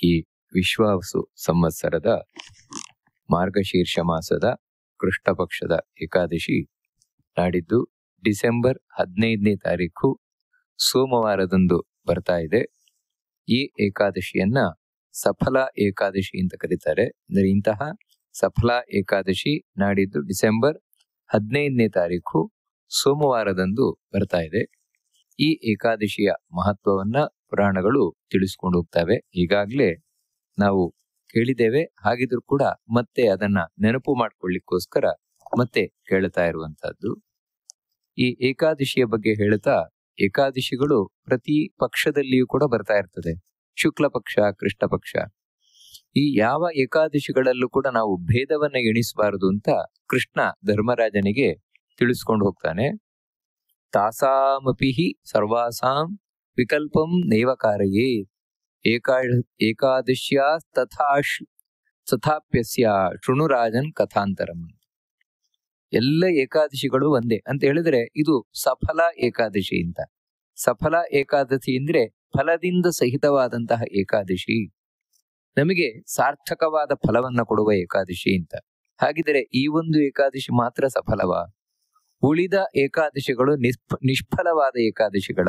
ಈ ವಿಶ್ವಾವಸು ಸಂವತ್ಸರದ ಮಾರ್ಗಶೀರ್ಷ ಮಾಸದ ಕೃಷ್ಣ ಪಕ್ಷದ ಏಕಾದಶಿ ನಾಡಿದ್ದು ಡಿಸೆಂಬರ್ 15ನೇ ತಾರೀಕು ಸೋಮವಾರದಂದು ಬರ್ತಾ ಇದೆ. ಈ ಏಕಾದಶಿಯನ್ನ ಸಫಲ ಏಕಾದಶಿ ಅಂತ ಕರೀತಾರೆ. ಅಂದರೆ ಇಂತಹ ಸಫಲ ಏಕಾದಶಿ ನಾಡಿದ್ದು ಡಿಸೆಂಬರ್ 15ನೇ ತಾರೀಕು ಸೋಮವಾರದಂದು ಬರ್ತಾ ಇದೆ. ಈ ಏಕಾದಶಿಯ ಮಹತ್ವವನ್ನ ಪುರಾಣಗಳು ತಿಳಿಸ್ಕೊಂಡು ಹೋಗ್ತವೆ. ಈಗಾಗಲೇ ನಾವು ಕೇಳಿದ್ದೇವೆ. ಹಾಗಿದ್ರೂ ಕೂಡ ಮತ್ತೆ ಅದನ್ನ ನೆನಪು ಮಾಡ್ಕೊಳ್ಳಿಕ್ಕೋಸ್ಕರ ಮತ್ತೆ ಹೇಳ್ತಾ ಇರುವಂತಹದ್ದು. ಈ ಏಕಾದಶಿಯ ಬಗ್ಗೆ ಹೇಳ್ತಾ, ಏಕಾದಶಿಗಳು ಪ್ರತಿ ಪಕ್ಷದಲ್ಲಿಯೂ ಕೂಡ ಬರ್ತಾ ಇರ್ತದೆ. ಶುಕ್ಲ ಪಕ್ಷ, ಕೃಷ್ಣ ಪಕ್ಷ. ಈ ಯಾವ ಏಕಾದಶಿಗಳಲ್ಲೂ ಕೂಡ ನಾವು ಭೇದವನ್ನ ಎಣಿಸಬಾರದು ಅಂತ ಕೃಷ್ಣ ಧರ್ಮರಾಜನಿಗೆ ತಿಳಿಸ್ಕೊಂಡು ಹೋಗ್ತಾನೆ. ತಾಸಾಮಪಿ ಸರ್ವಾಸಾಂ ವಿಕಲ್ಪಂ ನೈವಕಾರಯೇ ಏಕಾದಶ್ಯಾ ತಥಾಪ್ಯಸ್ಯ ಶೃಣುರಾಜನ್ ಕಥಾಂತರಂ. ಎಲ್ಲ ಏಕಾದಶಿಗಳು ಒಂದೇ ಅಂತ ಹೇಳಿದ್ರೆ ಇದು ಸಫಲ ಏಕಾದಶಿ ಅಂತ. ಸಫಲ ಏಕಾದಶಿ ಅಂದ್ರೆ ಫಲದಿಂದ ಸಹಿತವಾದಂತಹ ಏಕಾದಶಿ, ನಮಗೆ ಸಾರ್ಥಕವಾದ ಫಲವನ್ನ ಕೊಡುವ ಏಕಾದಶಿ ಅಂತ. ಹಾಗಿದ್ರೆ ಈ ಒಂದು ಏಕಾದಶಿ ಮಾತ್ರ ಸಫಲವಾ? ಉಳಿದ ಏಕಾದಶಿಗಳು ನಿಷ್ಫಲವಾದ ಏಕಾದಶಿಗಳ?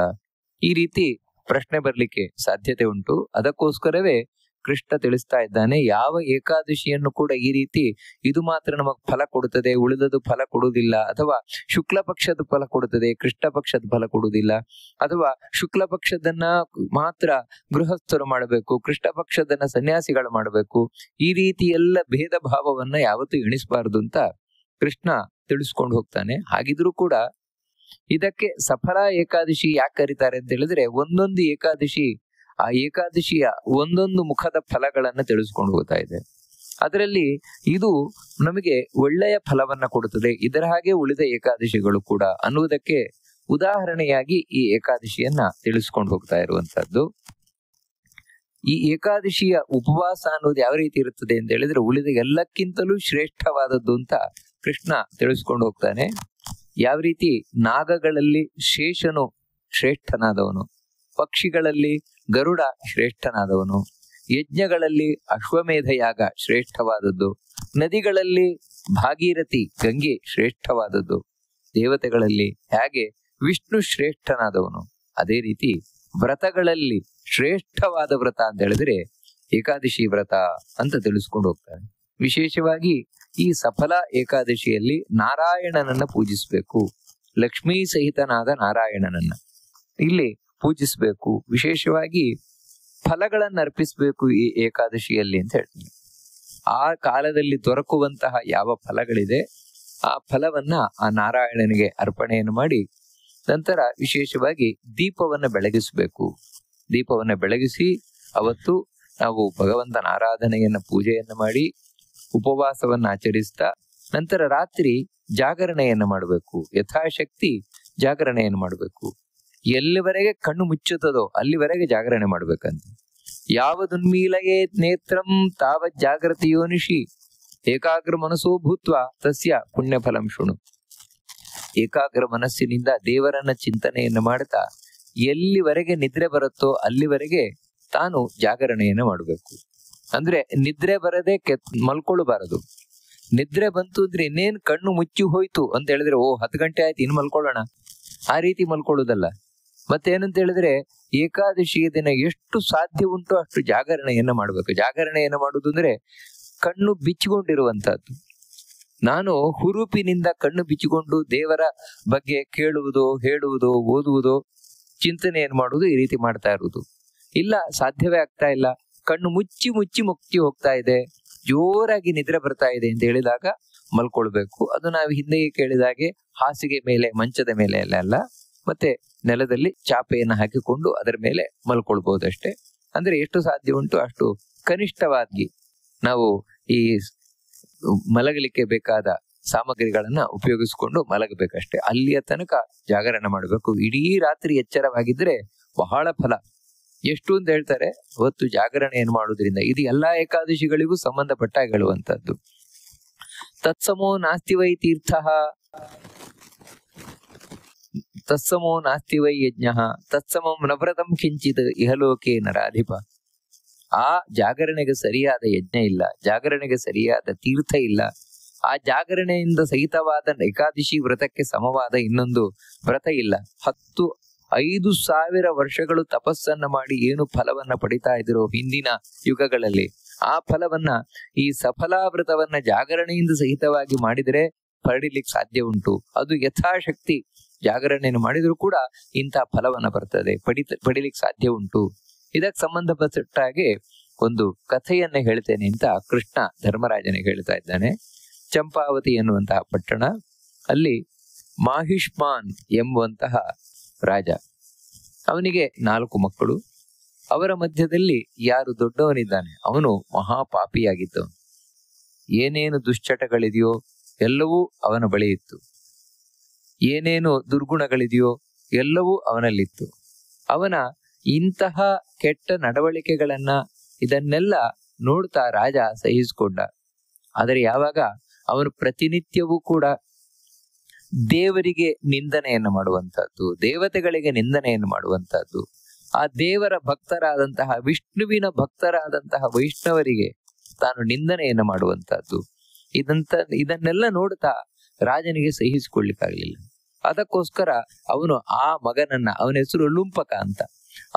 ಈ ರೀತಿ ಪ್ರಶ್ನೆ ಬರ್ಲಿಕ್ಕೆ ಸಾಧ್ಯತೆ ಉಂಟು. ಅದಕ್ಕೋಸ್ಕರವೇ ಕೃಷ್ಣ ತಿಳಿಸ್ತಾ ಇದ್ದಾನೆ, ಯಾವ ಏಕಾದಶಿಯನ್ನು ಕೂಡ ಈ ರೀತಿ ಇದು ಮಾತ್ರ ನಮಗ್ ಫಲ ಕೊಡುತ್ತದೆ, ಉಳಿದದು ಫಲ ಕೊಡುವುದಿಲ್ಲ, ಅಥವಾ ಶುಕ್ಲ ಪಕ್ಷದ ಫಲ ಕೊಡುತ್ತದೆ, ಕೃಷ್ಣ ಪಕ್ಷದ ಫಲ ಕೊಡುವುದಿಲ್ಲ, ಅಥವಾ ಶುಕ್ಲ ಪಕ್ಷದನ್ನ ಮಾತ್ರ ಗೃಹಸ್ಥರು ಮಾಡಬೇಕು, ಕೃಷ್ಣ ಪಕ್ಷದನ್ನ ಸನ್ಯಾಸಿಗಳು ಮಾಡಬೇಕು, ಈ ರೀತಿ ಎಲ್ಲ ಭೇದ ಭಾವವನ್ನ ಯಾವತ್ತೂ ಎಣಿಸಬಾರದು ಅಂತ ಕೃಷ್ಣ ತಿಳಿಸ್ಕೊಂಡು ಹೋಗ್ತಾನೆ. ಹಾಗಿದ್ರೂ ಕೂಡ ಇದಕ್ಕೆ ಸಫಲ ಏಕಾದಶಿ ಯಾಕೆ ಕರೀತಾರೆ ಅಂತ ಹೇಳಿದ್ರೆ, ಒಂದೊಂದು ಏಕಾದಶಿ ಆ ಏಕಾದಶಿಯ ಒಂದೊಂದು ಮುಖದ ಫಲಗಳನ್ನ ತಿಳಿಸ್ಕೊಂಡು ಹೋಗ್ತಾ ಇದೆ. ಅದರಲ್ಲಿ ಇದು ನಮಗೆ ಒಳ್ಳೆಯ ಫಲವನ್ನ ಕೊಡುತ್ತದೆ, ಇದರ ಹಾಗೆ ಉಳಿದ ಏಕಾದಶಿಗಳು ಕೂಡ ಅನ್ನುವುದಕ್ಕೆ ಉದಾಹರಣೆಯಾಗಿ ಈ ಏಕಾದಶಿಯನ್ನ ತಿಳಿಸ್ಕೊಂಡು ಹೋಗ್ತಾ ಇರುವಂತಹದ್ದು. ಈ ಏಕಾದಶಿಯ ಉಪವಾಸ ಅನ್ನೋದು ಯಾವ ರೀತಿ ಇರುತ್ತದೆ ಅಂತ ಹೇಳಿದ್ರೆ, ಉಳಿದ ಎಲ್ಲಕ್ಕಿಂತಲೂ ಶ್ರೇಷ್ಠವಾದದ್ದು ಅಂತ ಕೃಷ್ಣ ತಿಳಿಸ್ಕೊಂಡು ಹೋಗ್ತಾನೆ. ಯಾವ ರೀತಿ ನಾಗಗಳಲ್ಲಿ ಶೇಷನು ಶ್ರೇಷ್ಠನಾದವನು, ಪಕ್ಷಿಗಳಲ್ಲಿ ಗರುಡ ಶ್ರೇಷ್ಠನಾದವನು, ಯಜ್ಞಗಳಲ್ಲಿ ಅಶ್ವಮೇಧ ಯಾಗ ಶ್ರೇಷ್ಠವಾದದ್ದು, ನದಿಗಳಲ್ಲಿ ಭಾಗೀರಥಿ ಗಂಗೆ ಶ್ರೇಷ್ಠವಾದದ್ದು, ದೇವತೆಗಳಲ್ಲಿ ಹೇಗೆ ವಿಷ್ಣು ಶ್ರೇಷ್ಠನಾದವನು, ಅದೇ ರೀತಿ ವ್ರತಗಳಲ್ಲಿ ಶ್ರೇಷ್ಠವಾದ ವ್ರತ ಅಂತ ಹೇಳಿದ್ರೆ ಏಕಾದಶಿ ವ್ರತ ಅಂತ ತಿಳಿಸ್ಕೊಂಡು ಹೋಗ್ತಾರೆ. ವಿಶೇಷವಾಗಿ ಈ ಸಫಲ ಏಕಾದಶಿಯಲ್ಲಿ ನಾರಾಯಣನನ್ನ ಪೂಜಿಸಬೇಕು, ಲಕ್ಷ್ಮೀ ಸಹಿತನಾದ ನಾರಾಯಣನನ್ನ ಇಲ್ಲಿ ಪೂಜಿಸಬೇಕು, ವಿಶೇಷವಾಗಿ ಫಲಗಳನ್ನು ಅರ್ಪಿಸಬೇಕು ಈ ಏಕಾದಶಿಯಲ್ಲಿ ಅಂತ ಹೇಳ್ತೀನಿ. ಆ ಕಾಲದಲ್ಲಿ ದೊರಕುವಂತಹ ಯಾವ ಫಲಗಳಿದೆ ಆ ಫಲವನ್ನ ಆ ನಾರಾಯಣನಿಗೆ ಅರ್ಪಣೆಯನ್ನು ಮಾಡಿ ನಂತರ ವಿಶೇಷವಾಗಿ ದೀಪವನ್ನ ಬೆಳಗಿಸಬೇಕು. ದೀಪವನ್ನ ಬೆಳಗಿಸಿ ಅವತ್ತು ನಾವು ಭಗವಂತನ ಆರಾಧನೆಯನ್ನ ಪೂಜೆಯನ್ನ ಮಾಡಿ ಉಪವಾಸವನ್ನ ಆಚರಿಸ್ತಾ ನಂತರ ರಾತ್ರಿ ಜಾಗರಣೆಯನ್ನು ಮಾಡಬೇಕು. ಯಥಾಶಕ್ತಿ ಜಾಗರಣೆಯನ್ನು ಮಾಡಬೇಕು. ಎಲ್ಲಿವರೆಗೆ ಕಣ್ಣು ಮುಚ್ಚುತ್ತದೋ ಅಲ್ಲಿವರೆಗೆ ಜಾಗರಣೆ ಮಾಡ್ಬೇಕಂತ. ಯಾವದುನ್ಮೀಲಯೇ ನೇತ್ರಂ ತಾವತ್ ಜಾಗೃತಿ ಯೋನಿಷಿ ಏಕಾಗ್ರ ಮನಸ್ಸೋ ಭೂತ್ವ ತಸ್ಯ ಪುಣ್ಯ ಫಲಂ ಶೃಣು. ಏಕಾಗ್ರ ಮನಸ್ಸಿನಿಂದ ದೇವರನ್ನ ಚಿಂತನೆಯನ್ನು ಮಾಡ್ತಾ ಎಲ್ಲಿವರೆಗೆ ನಿದ್ರೆ ಬರುತ್ತೋ ಅಲ್ಲಿವರೆಗೆ ತಾನು ಜಾಗರಣೆಯನ್ನು ಮಾಡಬೇಕು. ಅಂದ್ರೆ ನಿದ್ರೆ ಬರದೆ ಮಲ್ಕೊಳ್ಳಬಾರದು. ನಿದ್ರೆ ಬಂತು ಅಂದ್ರೆ ಇನ್ನೇನ್ ಕಣ್ಣು ಮುಚ್ಚಿ ಹೋಯ್ತು ಅಂತ ಹೇಳಿದ್ರೆ 10 ಗಂಟೆ ಆಯ್ತು ಇನ್ನು ಮಲ್ಕೊಳ್ಳೋಣ, ಆ ರೀತಿ ಮಲ್ಕೊಳ್ಳೋದಲ್ಲ. ಮತ್ತೇನಂತ ಹೇಳಿದ್ರೆ ಏಕಾದಶಿಯ ದಿನ ಎಷ್ಟು ಸಾಧ್ಯ ಉಂಟು ಅಷ್ಟು ಜಾಗರಣೆಯನ್ನು ಮಾಡಬೇಕು. ಜಾಗರಣೆಯನ್ನು ಮಾಡುವುದು ಅಂದ್ರೆ ಕಣ್ಣು ಬಿಚ್ಚಿಕೊಂಡಿರುವಂತಹದ್ದು. ನಾನು ಹುರುಪಿನಿಂದ ಕಣ್ಣು ಬಿಚ್ಚಿಕೊಂಡು ದೇವರ ಬಗ್ಗೆ ಕೇಳುವುದು, ಹೇಳುವುದು, ಓದುವುದು, ಚಿಂತನೆಯನ್ನು ಮಾಡುವುದು, ಈ ರೀತಿ ಮಾಡ್ತಾ ಇರುವುದು ಇಲ್ಲ. ಸಾಧ್ಯವೇ ಆಗ್ತಾ ಇಲ್ಲ. ಕಣ್ಣು ಮುಚ್ಚಿ ಮುಚ್ಚಿ ಹೋಗ್ತಾ ಇದೆ, ಜೋರಾಗಿ ನಿದ್ರೆ ಬರ್ತಾ ಇದೆ ಅಂತ ಹೇಳಿದಾಗ ಮಲ್ಕೊಳ್ಬೇಕು. ಅದು ನಾವು ಹಿಂದೆಯೇ ಕೇಳಿದಾಗೆ ಹಾಸಿಗೆ ಮೇಲೆ, ಮಂಚದ ಮೇಲೆ ಅಲ್ಲ, ಮತ್ತೆ ನೆಲದಲ್ಲಿ ಚಾಪೆಯನ್ನು ಹಾಕಿಕೊಂಡು ಅದರ ಮೇಲೆ ಮಲ್ಕೊಳ್ಬಹುದಷ್ಟೇ. ಅಂದ್ರೆ ಎಷ್ಟು ಸಾಧ್ಯ ಉಂಟು ಅಷ್ಟು ಕನಿಷ್ಠವಾಗಿ ನಾವು ಈ ಮಲಗಲಿಕ್ಕೆ ಬೇಕಾದ ಸಾಮಗ್ರಿಗಳನ್ನ ಉಪಯೋಗಿಸಿಕೊಂಡು ಮಲಗಬೇಕಷ್ಟೇ. ಅಲ್ಲಿಯ ತನಕ ಜಾಗರಣೆ ಮಾಡಬೇಕು. ಇಡೀ ರಾತ್ರಿ ಎಚ್ಚರವಾಗಿದ್ರೆ ಬಹಳ ಫಲ. ಎಷ್ಟು ಅಂತ ಹೇಳ್ತಾರೆ, ಹೊತ್ತು ಜಾಗರಣೆಯನ್ನು ಮಾಡುವುದರಿಂದ. ಇದು ಎಲ್ಲಾ ಏಕಾದಶಿಗಳಿಗೂ ಸಂಬಂಧಪಟ್ಟ ಹೇಳುವಂತದ್ದು. ತತ್ಸಮೋ ನಾಸ್ತಿ ವೈ ತೀರ್ಥ ತತ್ಸಮೋ ನಾಸ್ತಿ ವೈ ಯಜ್ಞ ತತ್ಸಮಂ ನವ್ರತಂ ಕಿಂಚಿತ್ ಇಹಲೋಕೆ ನರಾಧಿಪ. ಆ ಜಾಗರಣೆಗೆ ಸರಿಯಾದ ಯಜ್ಞ ಇಲ್ಲ, ಜಾಗರಣೆಗೆ ಸರಿಯಾದ ತೀರ್ಥ ಇಲ್ಲ, ಆ ಜಾಗರಣೆಯಿಂದ ಸಹಿತವಾದ ಏಕಾದಶಿ ವ್ರತಕ್ಕೆ ಸಮವಾದ ಇನ್ನೊಂದು ವ್ರತ ಇಲ್ಲ. 5,000 ವರ್ಷಗಳು ತಪಸ್ಸನ್ನ ಮಾಡಿ ಏನು ಫಲವನ್ನ ಪಡಿತಾ ಇದ್ರೋ ಹಿಂದಿನ ಯುಗಗಳಲ್ಲಿ, ಆ ಫಲವನ್ನ ಈ ಸಫಲಾವ್ರತವನ್ನ ಜಾಗರಣೆಯಿಂದ ಸಹಿತವಾಗಿ ಮಾಡಿದರೆ ಪಡಿಲಿಕ್ಕೆ ಸಾಧ್ಯ ಉಂಟು. ಅದು ಯಥಾಶಕ್ತಿ ಜಾಗರಣೆಯನ್ನು ಮಾಡಿದ್ರು ಕೂಡ ಇಂಥ ಫಲವನ್ನ ಬರ್ತದೆ, ಪಡಿಲಿಕ್ಕೆ ಸಾಧ್ಯ ಉಂಟು. ಇದಕ್ಕೆ ಸಂಬಂಧಪಟ್ಟ ಹಾಗೆ ಒಂದು ಕಥೆಯನ್ನ ಹೇಳ್ತೇನೆ ಅಂತ ಕೃಷ್ಣ ಧರ್ಮರಾಜನಿಗೆ ಹೇಳ್ತಾ ಇದ್ದಾನೆ. ಚಂಪಾವತಿ ಎನ್ನುವಂತಹ ಪಟ್ಟಣ, ಅಲ್ಲಿ ಮಾಹಿಷ್ಮಾನ್ ಎಂಬುವಂತಹ ರಾಜ, ಅವನಿಗೆ 4 ಮಕ್ಕಳು. ಅವರ ಮಧ್ಯದಲ್ಲಿ ಯಾರು ದೊಡ್ಡವನಿದ್ದಾನೆ ಅವನು ಮಹಾಪಾಪಿಯಾಗಿದ್ದವನು. ಏನೇನು ದುಶ್ಚಟಗಳಿದೆಯೋ ಎಲ್ಲವೂ ಅವನ ಬಳಿ ಇತ್ತು, ಏನೇನು ದುರ್ಗುಣಗಳಿದೆಯೋ ಎಲ್ಲವೂ ಅವನಲ್ಲಿತ್ತು. ಅವನ ಇಂತಹ ಕೆಟ್ಟ ನಡವಳಿಕೆಗಳನ್ನ ಇದನ್ನೆಲ್ಲ ನೋಡ್ತಾ ರಾಜ ಸಹಿಸಿಕೊಂಡ. ಆದರೆ ಯಾವಾಗ ಅವನು ಪ್ರತಿನಿತ್ಯವೂ ಕೂಡ ದೇವರಿಗೆ ನಿಂದನೆಯನ್ನು ಮಾಡುವಂತಹದ್ದು, ದೇವತೆಗಳಿಗೆ ನಿಂದನೆಯನ್ನು ಮಾಡುವಂತಹದ್ದು, ಆ ದೇವರ ಭಕ್ತರಾದಂತಹ ವಿಷ್ಣುವಿನ ಭಕ್ತರಾದಂತಹ ವೈಷ್ಣವರಿಗೆ ತಾನು ನಿಂದನೆಯನ್ನು ಮಾಡುವಂತಹದ್ದು, ಇದನ್ನೆಲ್ಲ ನೋಡ್ತಾ ರಾಜನಿಗೆ ಸಹಿಸಿಕೊಳ್ಳಿಕ್ಕಾಗಲಿಲ್ಲ. ಅದಕ್ಕೋಸ್ಕರ ಅವನು ಆ ಮಗನನ್ನ, ಅವನ ಹೆಸರು ಲುಂಪಕ ಅಂತ,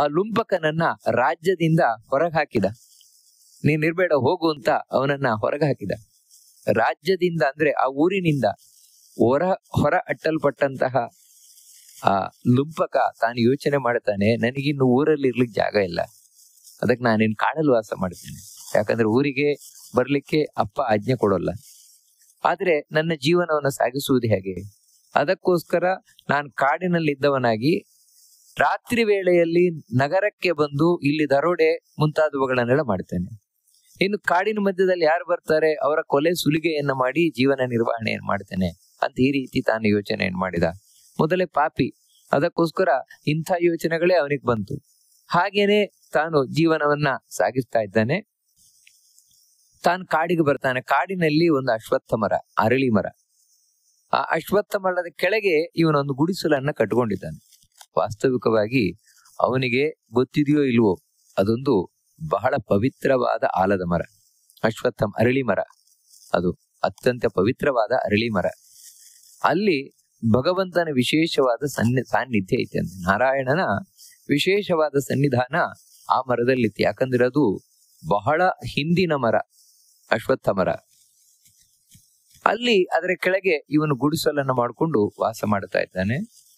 ಆ ಲುಂಪಕನನ್ನ ರಾಜ್ಯದಿಂದ ಹೊರಗೆ ಹಾಕಿದ. ನೀನಿರ್ಬೇಡ ಹೋಗು ಅಂತ ಅವನನ್ನ ಹೊರಗೆ ಹಾಕಿದ. ರಾಜ್ಯದಿಂದ ಅಂದ್ರೆ ಆ ಊರಿನಿಂದ ಹೊರ ಅಟ್ಟಲ್ಪಟ್ಟಂತಹ ಆ ಲುಂಪಕ ತಾನು ಯೋಚನೆ ಮಾಡ್ತಾನೆ, ನನಗಿನ್ನು ಊರಲ್ಲಿ ಇರ್ಲಿಕ್ಕೆ ಜಾಗ ಇಲ್ಲ, ಅದಕ್ಕೆ ನಾನಿನ್ ಕಾಡಲ್ಲಿ ವಾಸ ಮಾಡ್ತೇನೆ. ಯಾಕಂದ್ರೆ ಊರಿಗೆ ಬರ್ಲಿಕ್ಕೆ ಅಪ್ಪ ಆಜ್ಞೆ ಕೊಡೋಲ್ಲ. ಆದ್ರೆ ನನ್ನ ಜೀವನವನ್ನು ಸಾಗಿಸುವುದು ಹೇಗೆ? ಅದಕ್ಕೋಸ್ಕರ ನಾನು ಕಾಡಿನಲ್ಲಿದ್ದವನಾಗಿ ರಾತ್ರಿ ವೇಳೆಯಲ್ಲಿ ನಗರಕ್ಕೆ ಬಂದು ಇಲ್ಲಿ ದರೋಡೆ ಮುಂತಾದವುಗಳನ್ನೆಲ್ಲ ಮಾಡ್ತೇನೆ. ಇನ್ನು ಕಾಡಿನ ಮಧ್ಯದಲ್ಲಿ ಯಾರು ಬರ್ತಾರೆ ಅವರ ಕೊಲೆ ಸುಲಿಗೆಯನ್ನ ಮಾಡಿ ಜೀವನ ನಿರ್ವಹಣೆಯನ್ನು ಮಾಡ್ತೇನೆ ಅಂತ ಈ ರೀತಿ ತಾನು ಯೋಚನೆಯನ್ನು ಮಾಡಿದ. ಮೊದಲೇ ಪಾಪಿ, ಅದಕ್ಕೋಸ್ಕರ ಇಂಥ ಯೋಚನೆಗಳೇ ಅವನಿಗೆ ಬಂತು. ಹಾಗೇನೆ ತಾನು ಜೀವನವನ್ನ ಸಾಗಿಸ್ತಾ ಇದ್ದಾನೆ. ತಾನು ಕಾಡಿಗೆ ಬರ್ತಾನೆ. ಕಾಡಿನಲ್ಲಿ ಒಂದು ಅಶ್ವತ್ಥ ಮರ, ಅರಳಿ ಮರ. ಆ ಅಶ್ವತ್ಥ ಮರದ ಕೆಳಗೆ ಇವನೊಂದು ಗುಡಿಸಲನ್ನ ಕಟ್ಕೊಂಡಿದ್ದಾನೆ. ವಾಸ್ತವಿಕವಾಗಿ ಅವನಿಗೆ ಗೊತ್ತಿದೆಯೋ ಇಲ್ವೋ, ಅದೊಂದು ಬಹಳ ಪವಿತ್ರವಾದ ಆಲದ ಮರ, ಅಶ್ವತ್ಥಂ ಅರಳಿ ಮರ. ಅದು ಅತ್ಯಂತ ಪವಿತ್ರವಾದ ಅರಳಿ ಮರ. ಅಲ್ಲಿ ಭಗವಂತನ ವಿಶೇಷವಾದ ಸಾನ್ನಿಧ್ಯ ಐತೆ ಅಂತ, ನಾರಾಯಣನ ವಿಶೇಷವಾದ ಸನ್ನಿಧಾನ ಆ ಮರದಲ್ಲಿತ್ತು. ಯಾಕಂದ್ರೆ ಅದು ಬಹಳ ಹಿಂದಿನ ಮರ, ಅಶ್ವತ್ಥ ಮರ. ಅಲ್ಲಿ ಅದರ ಕೆಳಗೆ ಇವನು ಗುಡಿಸಲನ್ನು ಮಾಡಿಕೊಂಡು ವಾಸ ಮಾಡ್ತಾ ಇದ್ದಾನೆ.